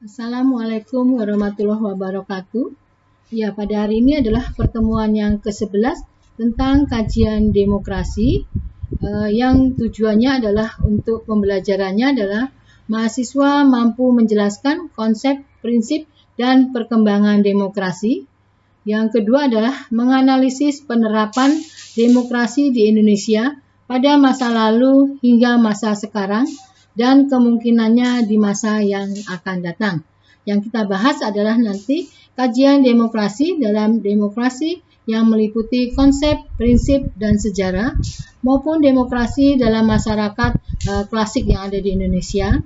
Assalamualaikum warahmatullahi wabarakatuh. Ya, pada hari ini adalah pertemuan yang ke-11 tentang kajian demokrasi yang tujuannya adalah untuk pembelajarannya adalah mahasiswa mampu menjelaskan konsep, prinsip, dan perkembangan demokrasi. Yang kedua adalah menganalisis penerapan demokrasi di Indonesia pada masa lalu hingga masa sekarang dan kemungkinannya di masa yang akan datang. Yang kita bahas adalah nanti kajian demokrasi dalam demokrasi yang meliputi konsep, prinsip, dan sejarah maupun demokrasi dalam masyarakat klasik yang ada di Indonesia,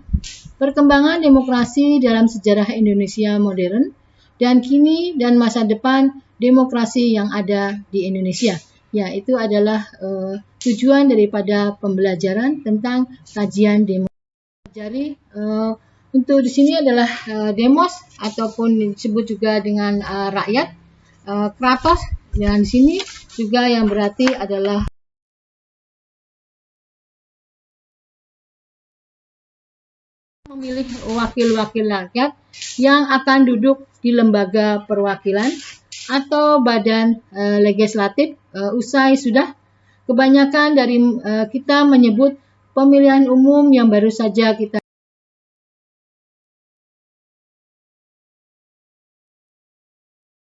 perkembangan demokrasi dalam sejarah Indonesia modern, dan kini dan masa depan demokrasi yang ada di Indonesia. Ya, itu adalah tujuan daripada pembelajaran tentang kajian demokrasi. Jadi untuk di sini adalah demos ataupun disebut juga dengan rakyat, kratos, dan di sini juga yang berarti adalah memilih wakil-wakil rakyat yang akan duduk di lembaga perwakilan atau badan legislatif usai sudah kebanyakan dari kita menyebut pemilihan umum yang baru saja kita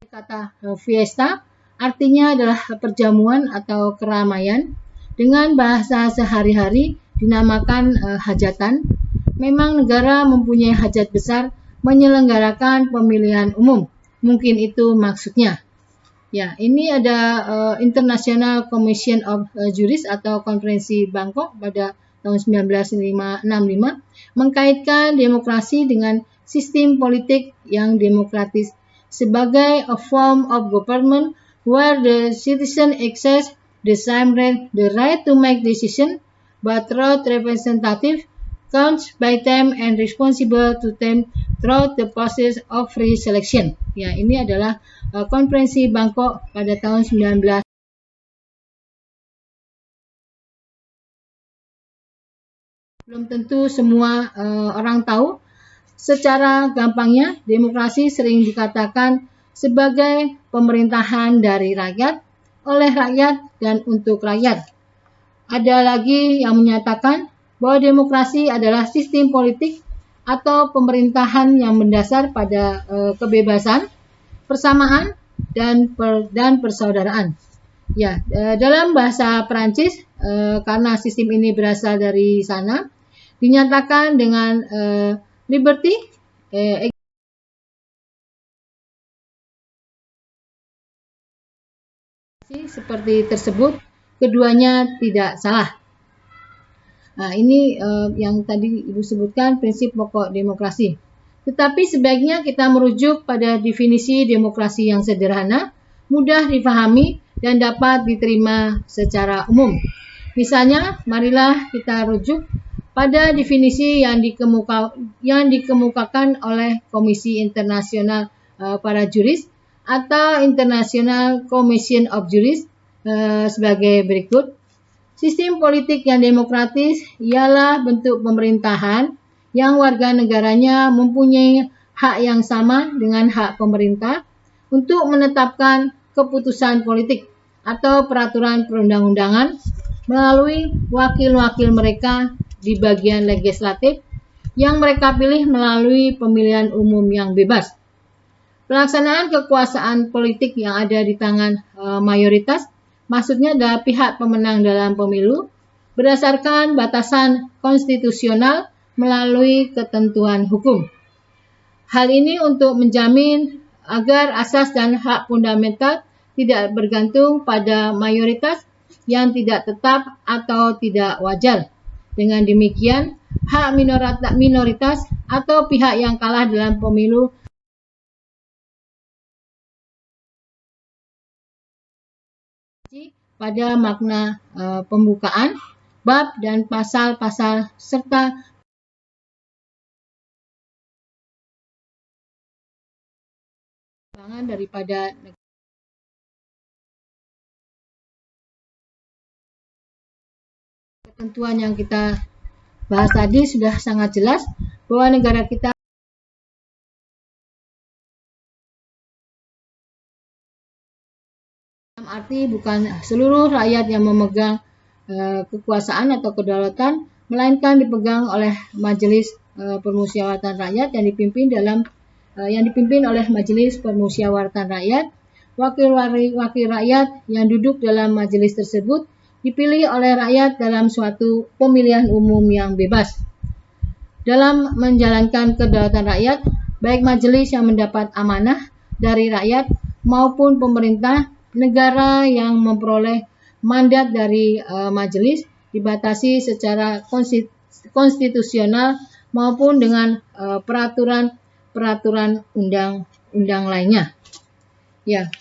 kata fiesta artinya adalah perjamuan atau keramaian dengan bahasa sehari-hari dinamakan hajatan. Memang negara mempunyai hajat besar menyelenggarakan pemilihan umum. Mungkin itu maksudnya. Ya, ini ada International Commission of Juris atau Konferensi Bangkok pada tahun 1965 mengkaitkan demokrasi dengan sistem politik yang demokratis sebagai a form of government where the citizen exercise the same right, the right to make decision, but through representative counts by them and responsible to them throughout the process of free selection. Ya, ini adalah konferensi Bangkok pada tahun 19. Belum tentu semua orang tahu. Secara gampangnya, demokrasi sering dikatakan sebagai pemerintahan dari rakyat, oleh rakyat, dan untuk rakyat. Ada lagi yang menyatakan bahwa demokrasi adalah sistem politik atau pemerintahan yang mendasar pada kebebasan, persamaan, dan persaudaraan. Ya, dalam bahasa Perancis, karena sistem ini berasal dari sana, dinyatakan dengan liberty, seperti tersebut, keduanya tidak salah. Nah, ini yang tadi Ibu sebutkan prinsip pokok demokrasi. Tetapi sebaiknya kita merujuk pada definisi demokrasi yang sederhana, mudah dipahami, dan dapat diterima secara umum. Misalnya, marilah kita rujuk pada definisi yang dikemukakan oleh Komisi Internasional para Juris atau International Commission of Juris sebagai berikut. Sistem politik yang demokratis ialah bentuk pemerintahan yang warga negaranya mempunyai hak yang sama dengan hak pemerintah untuk menetapkan keputusan politik atau peraturan perundang-undangan melalui wakil-wakil mereka di bagian legislatif yang mereka pilih melalui pemilihan umum yang bebas. Pelaksanaan kekuasaan politik yang ada di tangan mayoritas, maksudnya adalah pihak pemenang dalam pemilu, berdasarkan batasan konstitusional melalui ketentuan hukum. Hal ini untuk menjamin agar asas dan hak fundamental tidak bergantung pada mayoritas yang tidak tetap atau tidak wajar. Dengan demikian, hak minoritas atau pihak yang kalah dalam pemilu pada makna pembukaan, bab dan pasal-pasal serta daripada ketentuan yang kita bahas tadi sudah sangat jelas bahwa negara kita Dalam arti bukan seluruh rakyat yang memegang kekuasaan atau kedaulatan, melainkan dipegang oleh Majelis Permusyawaratan Rakyat yang dipimpin oleh Majelis Permusyawaratan Rakyat. Wakil-wakil rakyat yang duduk dalam majelis tersebut dipilih oleh rakyat dalam suatu pemilihan umum yang bebas. Dalam menjalankan kedaulatan rakyat, baik majelis yang mendapat amanah dari rakyat maupun pemerintah negara yang memperoleh mandat dari majelis dibatasi secara konstitusional maupun dengan peraturan undang-undang lainnya. Ya,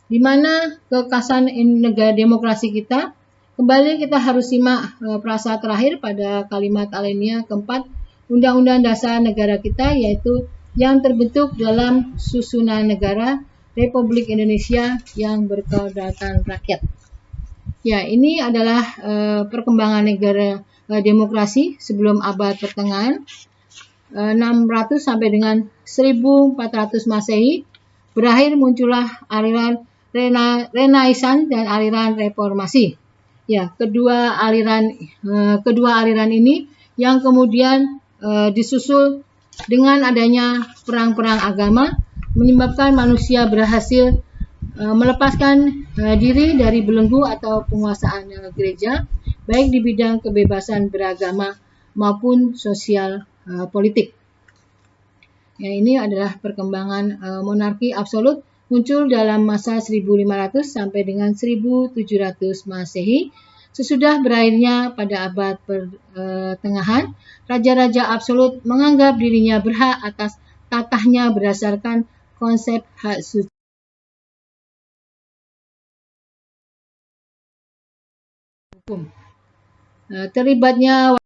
di mana kekasan negara demokrasi kita? Kembali kita harus simak frasa terakhir pada kalimat alinea keempat Undang-Undang Dasar Negara kita, yaitu yang terbentuk dalam susunan negara Republik Indonesia yang berkedaulatan rakyat. Ya, ini adalah perkembangan negara demokrasi sebelum abad pertengahan 600 sampai dengan 1400 Masehi. Berakhir muncullah aliran Renaissance dan aliran Reformasi. Ya, kedua aliran ini yang kemudian disusul dengan adanya perang-perang agama menyebabkan manusia berhasil melepaskan diri dari belenggu atau penguasaan gereja, baik di bidang kebebasan beragama maupun sosial politik. Ya, ini adalah perkembangan monarki absolut muncul dalam masa 1500 sampai dengan 1700 Masehi. Sesudah berakhirnya pada abad pertengahan, raja-raja absolut menganggap dirinya berhak atas tatahnya berdasarkan konsep hak suci. Hukum. Terlibatnya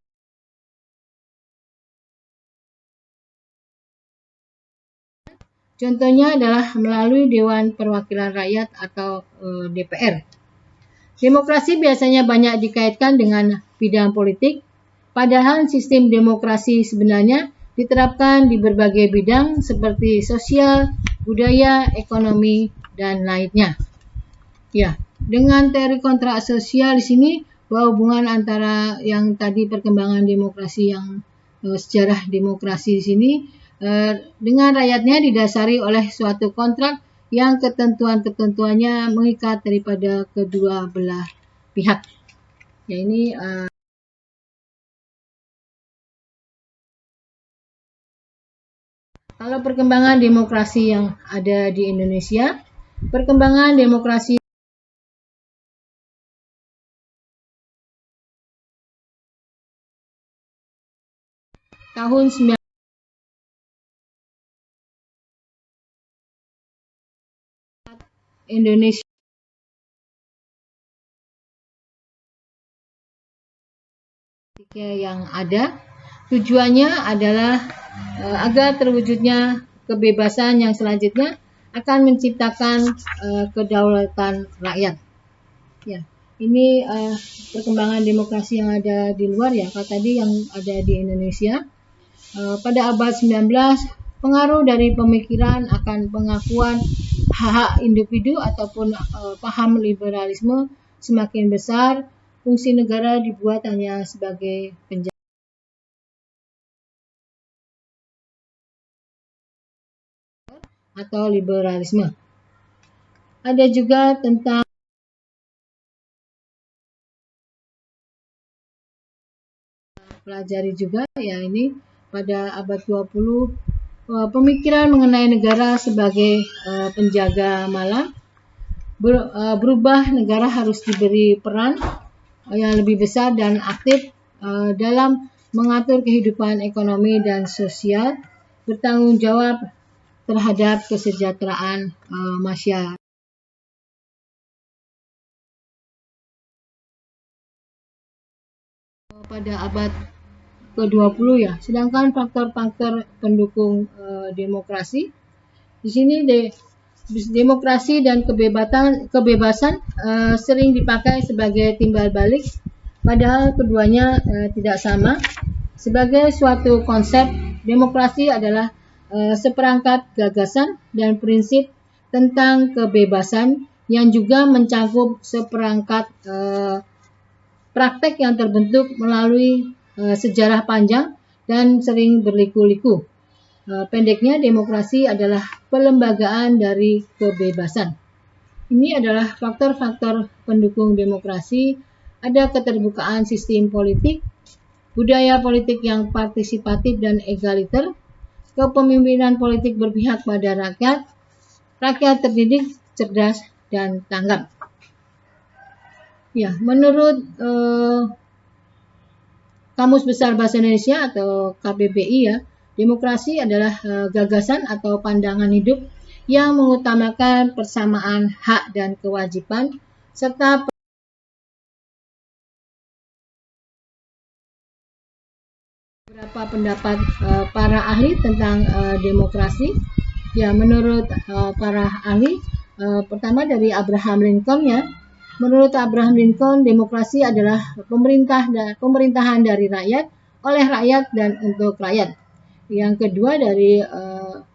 contohnya adalah melalui Dewan Perwakilan Rakyat atau DPR. Demokrasi biasanya banyak dikaitkan dengan bidang politik, padahal sistem demokrasi sebenarnya diterapkan di berbagai bidang seperti sosial, budaya, ekonomi, dan lainnya. Ya, dengan teori kontrak sosial di sini bahwa hubungan antara yang tadi perkembangan demokrasi yang sejarah demokrasi di sini dengan rakyatnya didasari oleh suatu kontrak yang ketentuan-ketentuannya mengikat daripada kedua belah pihak. Ya, ini kalau perkembangan demokrasi yang ada di Indonesia, perkembangan demokrasi tahun 19 Indonesia yang ada, tujuannya adalah agar terwujudnya kebebasan yang selanjutnya akan menciptakan kedaulatan rakyat. Ya, ini perkembangan demokrasi yang ada di luar ya. Kalau tadi yang ada di Indonesia pada abad 19, pengaruh dari pemikiran akan pengakuan hak-hak individu ataupun paham liberalisme semakin besar. Fungsi negara dibuat hanya sebagai penjaga atau liberalisme. Ada juga tentang pelajari juga ya, ini pada abad 20 pemikiran mengenai negara sebagai penjaga malam berubah. Negara harus diberi peran yang lebih besar dan aktif dalam mengatur kehidupan ekonomi dan sosial, bertanggung jawab terhadap kesejahteraan masyarakat. Pada abad ke-20 ya, sedangkan faktor-faktor pendukung demokrasi di sini demokrasi dan kebebasan sering dipakai sebagai timbal balik, padahal keduanya tidak sama. Sebagai suatu konsep, demokrasi adalah seperangkat gagasan dan prinsip tentang kebebasan yang juga mencakup seperangkat praktek yang terbentuk melalui sejarah panjang dan sering berliku-liku. Pendeknya, demokrasi adalah pelembagaan dari kebebasan. Ini adalah faktor-faktor pendukung demokrasi. Ada keterbukaan sistem politik, budaya politik yang partisipatif dan egaliter, kepemimpinan politik berpihak pada rakyat, rakyat terdidik, cerdas, dan tanggap. Ya, menurut Kamus Besar Bahasa Indonesia atau KBBI ya, demokrasi adalah gagasan atau pandangan hidup yang mengutamakan persamaan hak dan kewajiban serta beberapa pendapat para ahli tentang demokrasi. Ya, menurut para ahli, pertama dari Abraham Lincoln ya. Menurut Abraham Lincoln, demokrasi adalah pemerintahan dari rakyat, oleh rakyat dan untuk rakyat. Yang kedua dari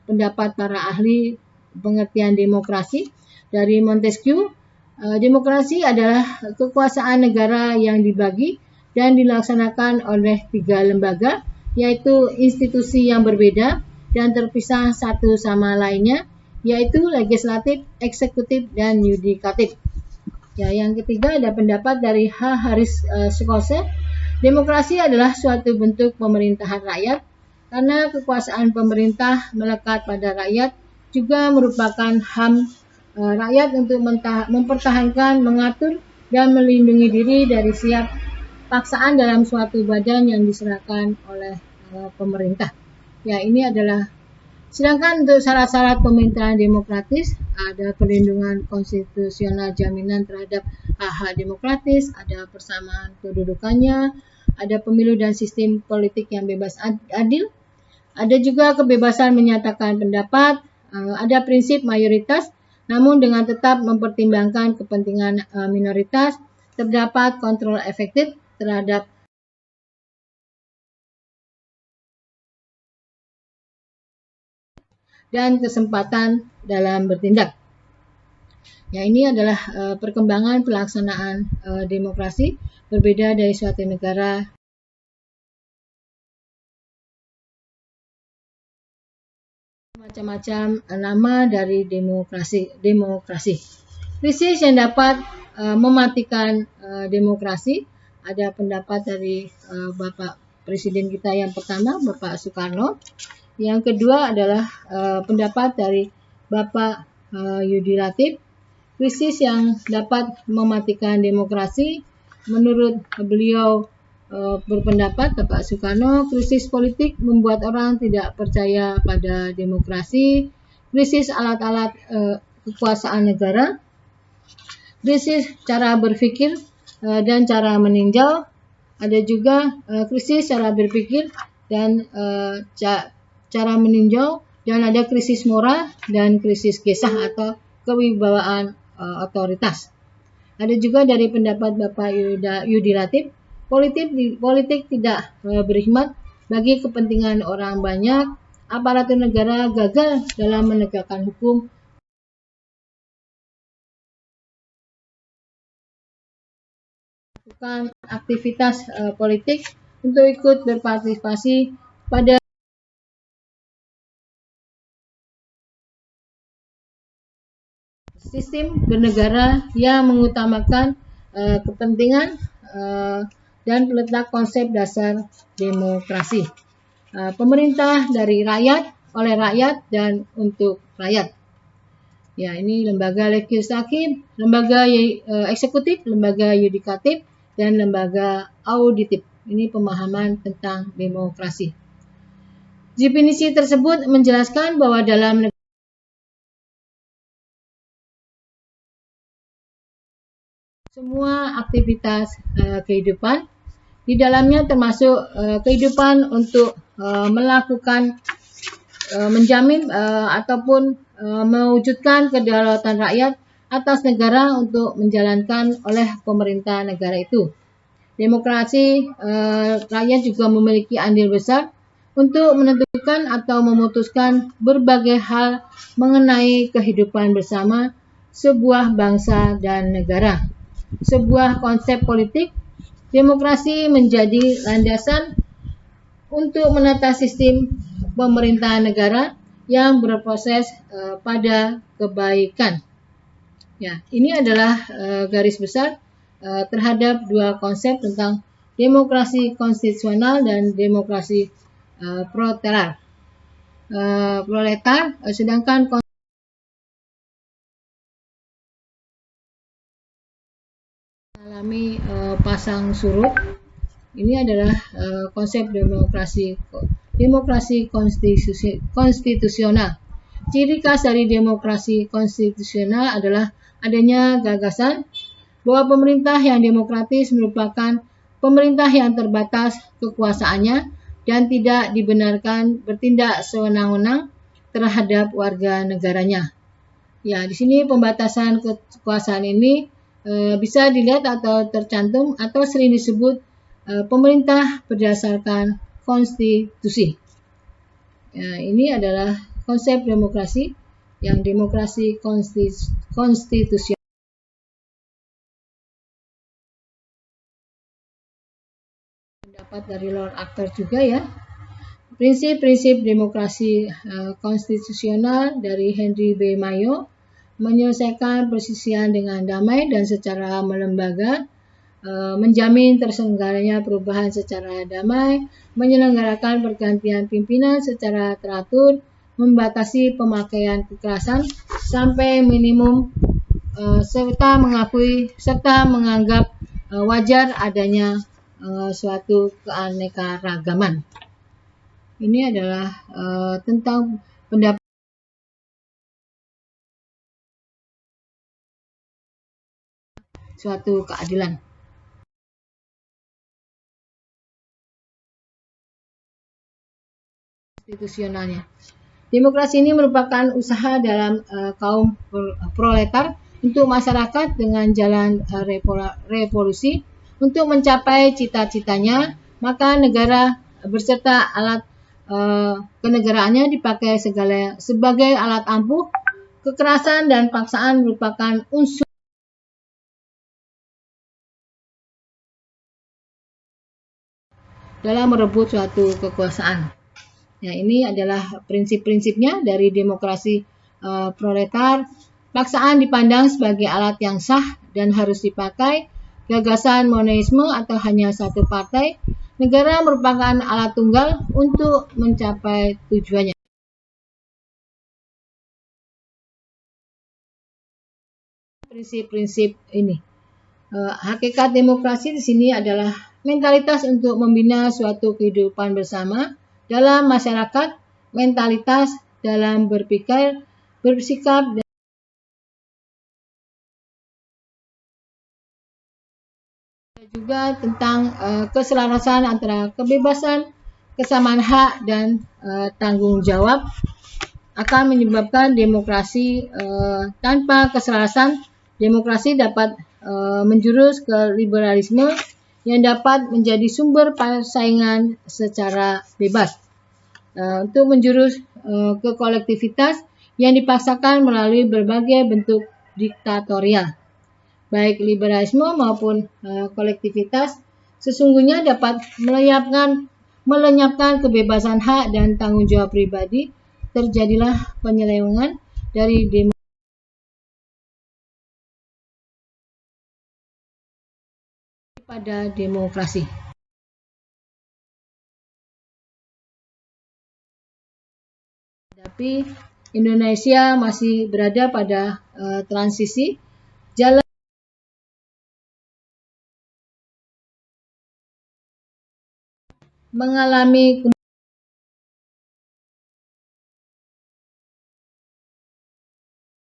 pendapat para ahli pengertian demokrasi dari Montesquieu, demokrasi adalah kekuasaan negara yang dibagi dan dilaksanakan oleh 3 lembaga, yaitu institusi yang berbeda dan terpisah satu sama lainnya, yaitu legislatif, eksekutif, dan yudikatif. Ya, yang ketiga ada pendapat dari H. Harris Schulze, demokrasi adalah suatu bentuk pemerintahan rakyat karena kekuasaan pemerintah melekat pada rakyat, juga merupakan HAM rakyat untuk mempertahankan, mengatur, dan melindungi diri dari setiap paksaan dalam suatu badan yang diserahkan oleh pemerintah. Ya, ini adalah. Sedangkan untuk syarat-syarat pemerintahan demokratis, ada perlindungan konstitusional, jaminan terhadap hak-hak demokratis, ada persamaan kedudukannya, ada pemilu dan sistem politik yang bebas adil, ada juga kebebasan menyatakan pendapat, ada prinsip mayoritas, namun dengan tetap mempertimbangkan kepentingan minoritas, terdapat kontrol efektif terhadap dan kesempatan dalam bertindak. Ya, ini adalah perkembangan pelaksanaan demokrasi berbeda dari suatu negara. Macam-macam nama dari demokrasi. Krisis yang dapat mematikan demokrasi. Ada pendapat dari Bapak Presiden kita yang pertama, Bapak Soekarno. Yang kedua adalah pendapat dari Bapak Yudi Latif. Krisis yang dapat mematikan demokrasi, menurut beliau berpendapat Bapak Soekarno, krisis politik membuat orang tidak percaya pada demokrasi, krisis alat-alat kekuasaan negara, krisis cara berpikir dan cara meninjau, ada juga krisis cara berpikir dan cara meninjau, dan ada krisis moral dan krisis gesah atau kewibawaan otoritas. Ada juga dari pendapat Bapak Yudi Latif, politik tidak berkhidmat bagi kepentingan orang banyak, aparatur negara gagal dalam menegakkan hukum, melakukan aktivitas politik untuk ikut berpartisipasi pada sistem bernegara yang mengutamakan kepentingan dan meletak konsep dasar demokrasi. Pemerintah dari rakyat, oleh rakyat, dan untuk rakyat. Ya, ini lembaga legislatif, lembaga eksekutif, lembaga yudikatif, dan lembaga auditif. Ini pemahaman tentang demokrasi. Definisi tersebut menjelaskan bahwa dalam semua aktivitas kehidupan, di dalamnya termasuk kehidupan untuk melakukan, menjamin ataupun mewujudkan kedaulatan rakyat atas negara untuk menjalankan oleh pemerintah negara itu. Demokrasi, rakyat juga memiliki andil besar untuk menentukan atau memutuskan berbagai hal mengenai kehidupan bersama, sebuah bangsa dan negara. Sebuah konsep politik, demokrasi menjadi landasan untuk menata sistem pemerintahan negara yang berproses pada kebaikan. Ya, ini adalah garis besar terhadap dua konsep tentang demokrasi konstitusional dan demokrasi proletar. Sedangkan mengalami pasang surut. Ini adalah konsep demokrasi konstitusional. Ciri khas dari demokrasi konstitusional adalah adanya gagasan bahwa pemerintah yang demokratis merupakan pemerintah yang terbatas kekuasaannya dan tidak dibenarkan bertindak sewenang-wenang terhadap warga negaranya. Ya, di sini pembatasan kekuasaan ini bisa dilihat atau tercantum atau sering disebut pemerintah berdasarkan konstitusi. Ya, ini adalah konsep demokrasi yang demokrasi konstitusional. Pendapat dari Lord Acton juga ya. Prinsip-prinsip demokrasi konstitusional dari Henry B. Mayo menyelesaikan persisian dengan damai dan secara melembaga, menjamin terselenggaranya perubahan secara damai, menyelenggarakan pergantian pimpinan secara teratur, membatasi pemakaian kekerasan sampai minimum, serta menganggap wajar adanya suatu keanekaragaman. Ini adalah tentang pendapat suatu keadilan. Konstitusionalnya. Demokrasi ini merupakan usaha dalam kaum proletar untuk masyarakat dengan jalan revolusi untuk mencapai cita-citanya, maka negara beserta alat kenegaraannya dipakai sebagai alat ampuh. Kekerasan dan paksaan merupakan unsur dalam merebut suatu kekuasaan. Ya, ini adalah prinsip-prinsipnya dari demokrasi proletar. Paksaan dipandang sebagai alat yang sah dan harus dipakai. Gagasan monoisme atau hanya satu partai. Negara merupakan alat tunggal untuk mencapai tujuannya. Prinsip-prinsip ini. Hakikat demokrasi di sini adalah mentalitas untuk membina suatu kehidupan bersama dalam masyarakat, mentalitas dalam berpikir, bersikap, dan juga tentang keselarasan antara kebebasan, kesamaan hak, dan tanggung jawab akan menyebabkan demokrasi. Tanpa keselarasan, demokrasi dapat menjurus ke liberalisme yang dapat menjadi sumber persaingan secara bebas. Untuk menjurus ke kolektivitas yang dipaksakan melalui berbagai bentuk diktatorial. Baik liberalisme maupun kolektivitas sesungguhnya dapat melenyapkan kebebasan hak dan tanggung jawab pribadi. Terjadilah penyelewengan dari pada demokrasi. Tapi Indonesia masih berada pada transisi jalan mengalami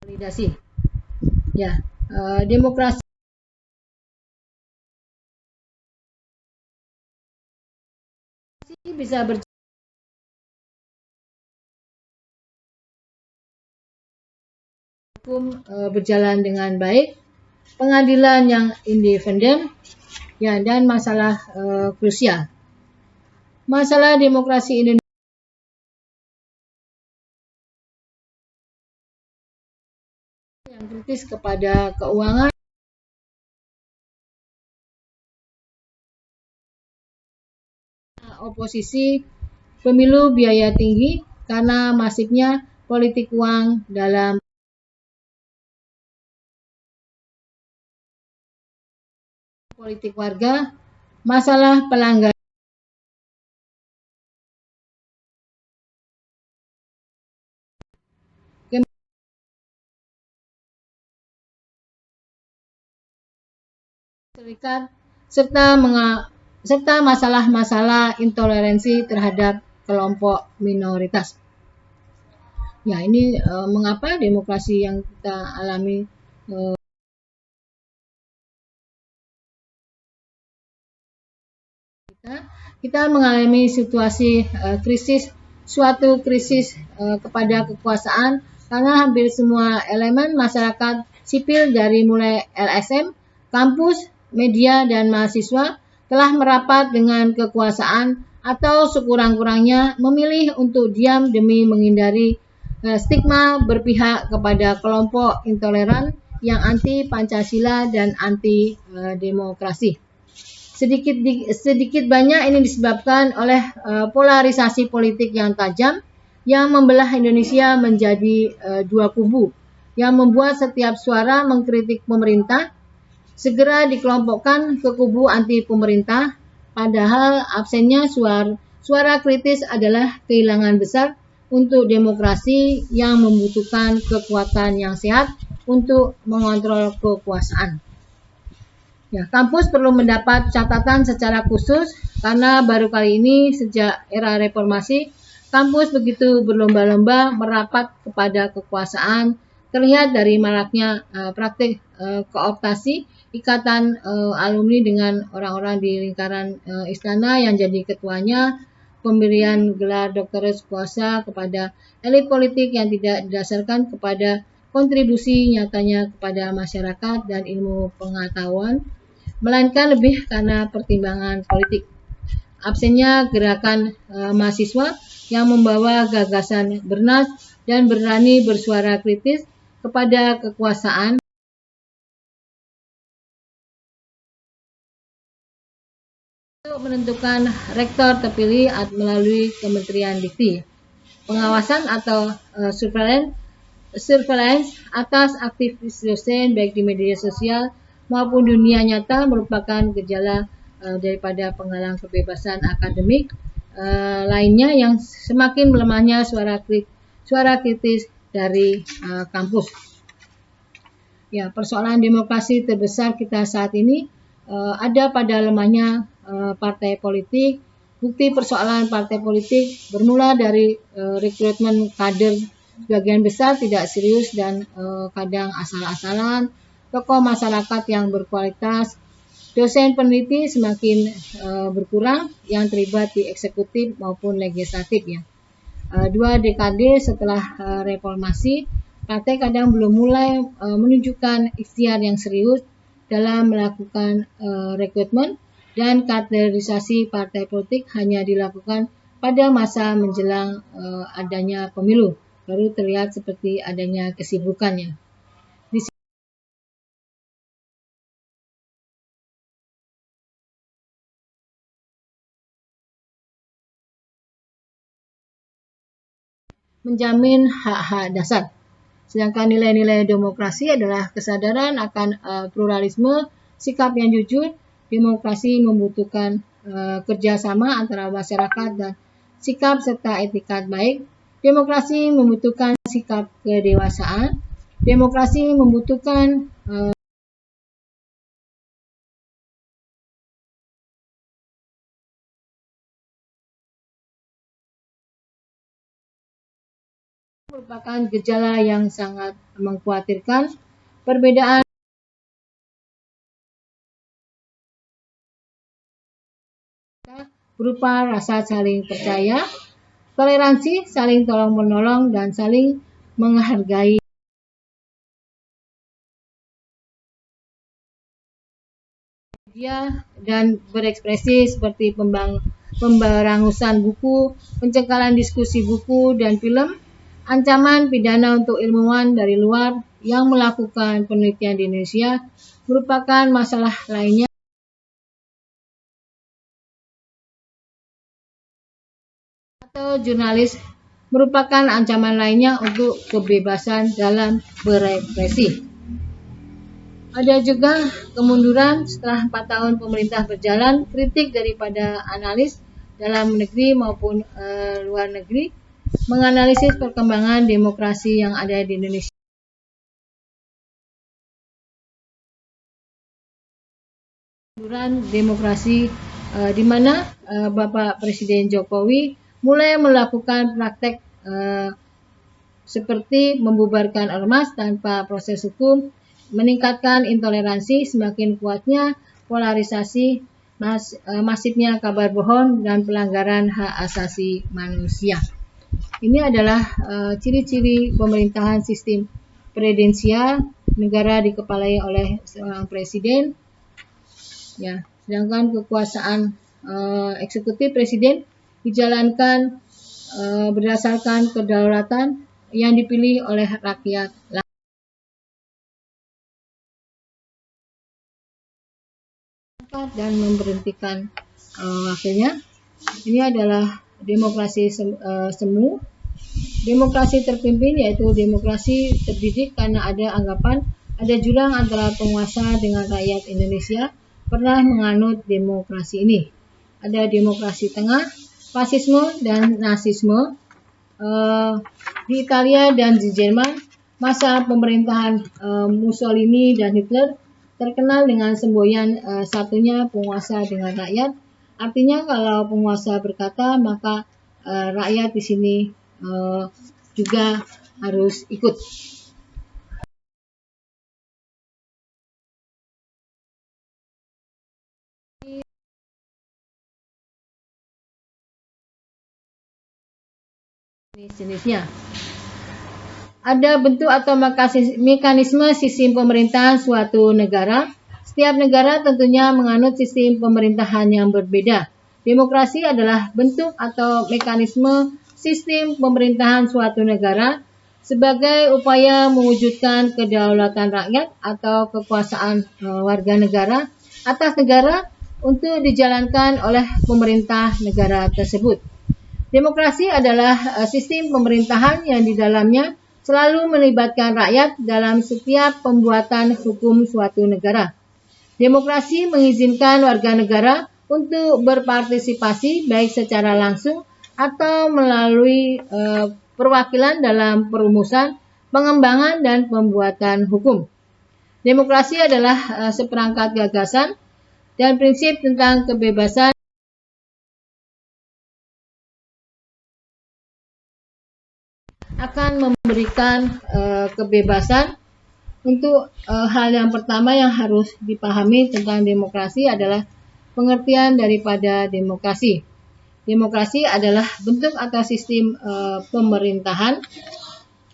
konsolidasi. Ya, demokrasi bisa berjalan dengan baik, pengadilan yang independen, ya, dan masalah krusial. Masalah demokrasi Indonesia yang kritis kepada keuangan, oposisi, pemilu biaya tinggi karena masifnya politik uang dalam politik warga, masalah pelanggaran serikat serta masalah-masalah intoleransi terhadap kelompok minoritas. Ya, ini mengapa demokrasi yang kita alami kita mengalami situasi suatu krisis kepada kekuasaan karena hampir semua elemen masyarakat sipil dari mulai LSM, kampus, media, dan mahasiswa telah merapat dengan kekuasaan atau sekurang-kurangnya memilih untuk diam demi menghindari stigma berpihak kepada kelompok intoleran yang anti Pancasila dan anti demokrasi. Sedikit banyak ini disebabkan oleh polarisasi politik yang tajam yang membelah Indonesia menjadi dua kubu, yang membuat setiap suara mengkritik pemerintah segera dikelompokkan ke kubu anti pemerintah, padahal absennya suara kritis adalah kehilangan besar untuk demokrasi yang membutuhkan kekuatan yang sehat untuk mengontrol kekuasaan. Ya, kampus perlu mendapat catatan secara khusus karena baru kali ini sejak era reformasi, kampus begitu berlomba-lomba merapat kepada kekuasaan, terlihat dari maraknya praktik kooptasi ikatan alumni dengan orang-orang di lingkaran istana yang jadi ketuanya, pemberian gelar doktoris kuasa kepada elit politik yang tidak didasarkan kepada kontribusi nyatanya kepada masyarakat dan ilmu pengetahuan, melainkan lebih karena pertimbangan politik. Absennya gerakan mahasiswa yang membawa gagasan bernas dan berani bersuara kritis kepada kekuasaan untuk menentukan rektor terpilih melalui Kementerian Dikti. Pengawasan atau surveillance atas aktivis dosen baik di media sosial maupun dunia nyata merupakan gejala daripada penghalang kebebasan akademik lainnya yang semakin melemahnya suara kritis dari kampus. Ya, persoalan demokrasi terbesar kita saat ini ada pada lemahnya partai politik. Bukti persoalan partai politik bermula dari rekrutmen kader sebagian besar tidak serius dan kadang asal-asalan, tokoh masyarakat yang berkualitas, dosen peneliti semakin berkurang yang terlibat di eksekutif maupun legislatif ya. 2 dekade setelah reformasi, partai kadang belum mulai menunjukkan ikhtiar yang serius dalam melakukan rekrutmen dan kaderisasi partai politik hanya dilakukan pada masa menjelang adanya pemilu, baru terlihat seperti adanya kesibukannya. Menjamin hak-hak dasar. Sedangkan nilai-nilai demokrasi adalah kesadaran akan pluralisme, sikap yang jujur. Demokrasi membutuhkan kerjasama antara masyarakat dan sikap serta etika baik. Demokrasi membutuhkan sikap kedewasaan. Demokrasi membutuhkan merupakan gejala yang sangat mengkhawatirkan. Perbedaan berupa rasa saling percaya, toleransi, saling tolong-menolong, dan saling menghargai media dan berekspresi seperti pemberangusan buku, pencekalan diskusi buku dan film, ancaman pidana untuk ilmuwan dari luar, yang melakukan penelitian di Indonesia merupakan masalah lainnya atau jurnalis merupakan ancaman lainnya untuk kebebasan dalam berekspresi. Ada juga kemunduran setelah 4 tahun pemerintah berjalan, kritik daripada analis dalam negeri maupun luar negeri menganalisis perkembangan demokrasi yang ada di Indonesia. Kemunduran demokrasi di mana Bapak Presiden Jokowi mulai melakukan praktek seperti membubarkan ormas tanpa proses hukum, meningkatkan intoleransi, semakin kuatnya polarisasi, masifnya kabar bohong, dan pelanggaran hak asasi manusia. Ini adalah ciri-ciri pemerintahan sistem presidensial, negara dikepalai oleh seorang presiden, ya, sedangkan kekuasaan eksekutif presiden dijalankan berdasarkan kedaulatan yang dipilih oleh rakyat dan memberhentikan wakilnya. Ini adalah demokrasi semu. Demokrasi terpimpin yaitu demokrasi terdidik karena ada anggapan ada jurang antara penguasa dengan rakyat Indonesia pernah menganut demokrasi ini. Ada demokrasi tengah, fasisme dan nasisme. Di Italia dan di Jerman, masa pemerintahan Mussolini dan Hitler terkenal dengan semboyan satunya penguasa dengan rakyat. Artinya kalau penguasa berkata, maka rakyat di sini juga harus ikut. Jenisnya. Ada bentuk atau mekanisme sistem pemerintahan suatu negara. Setiap negara tentunya menganut sistem pemerintahan yang berbeda. Demokrasi adalah bentuk atau mekanisme sistem pemerintahan suatu negara sebagai upaya mewujudkan kedaulatan rakyat atau kekuasaan warga negara atas negara untuk dijalankan oleh pemerintah negara tersebut. Demokrasi adalah sistem pemerintahan yang di dalamnya selalu melibatkan rakyat dalam setiap pembuatan hukum suatu negara. Demokrasi mengizinkan warga negara untuk berpartisipasi baik secara langsung atau melalui perwakilan dalam perumusan, pengembangan, dan pembuatan hukum. Demokrasi adalah seperangkat gagasan dan prinsip tentang kebebasan akan memberikan kebebasan. Untuk hal yang pertama yang harus dipahami tentang demokrasi adalah pengertian daripada demokrasi. Demokrasi adalah bentuk atau sistem pemerintahan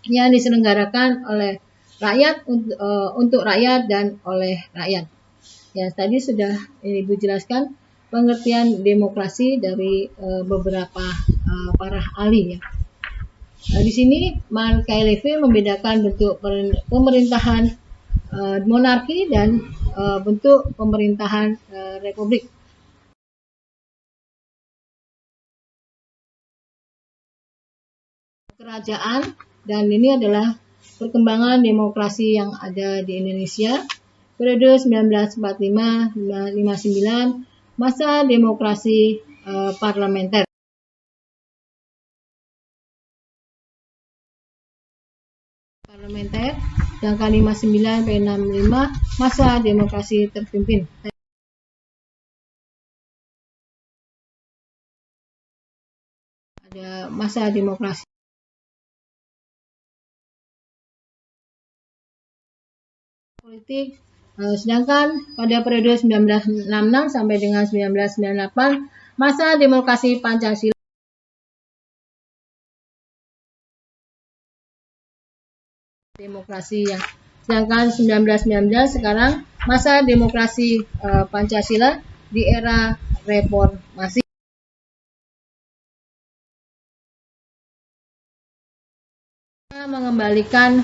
yang diselenggarakan oleh rakyat untuk rakyat dan oleh rakyat. Ya, tadi sudah Ibu jelaskan pengertian demokrasi dari beberapa para ahli ya. Di sini Mark-Levy membedakan bentuk pemerintahan monarki dan bentuk pemerintahan republik. Kerajaan, dan ini adalah perkembangan demokrasi yang ada di Indonesia periode 1945-59, masa demokrasi parlementer. Sedangkan 59-65 masa demokrasi terpimpin. Ada masa demokrasi politik. Sedangkan pada periode 1966 sampai dengan 1998 masa demokrasi Pancasila. Demokrasi ya. Sedangkan 1919 sekarang masa demokrasi Pancasila di era reformasi. Mengembalikan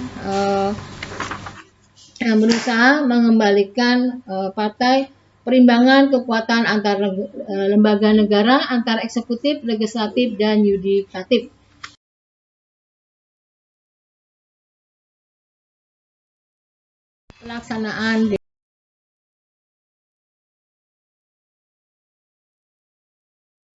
yang berusaha mengembalikan partai perimbangan kekuatan antar lembaga negara, antar eksekutif, legislatif, dan yudikatif. Pelaksanaan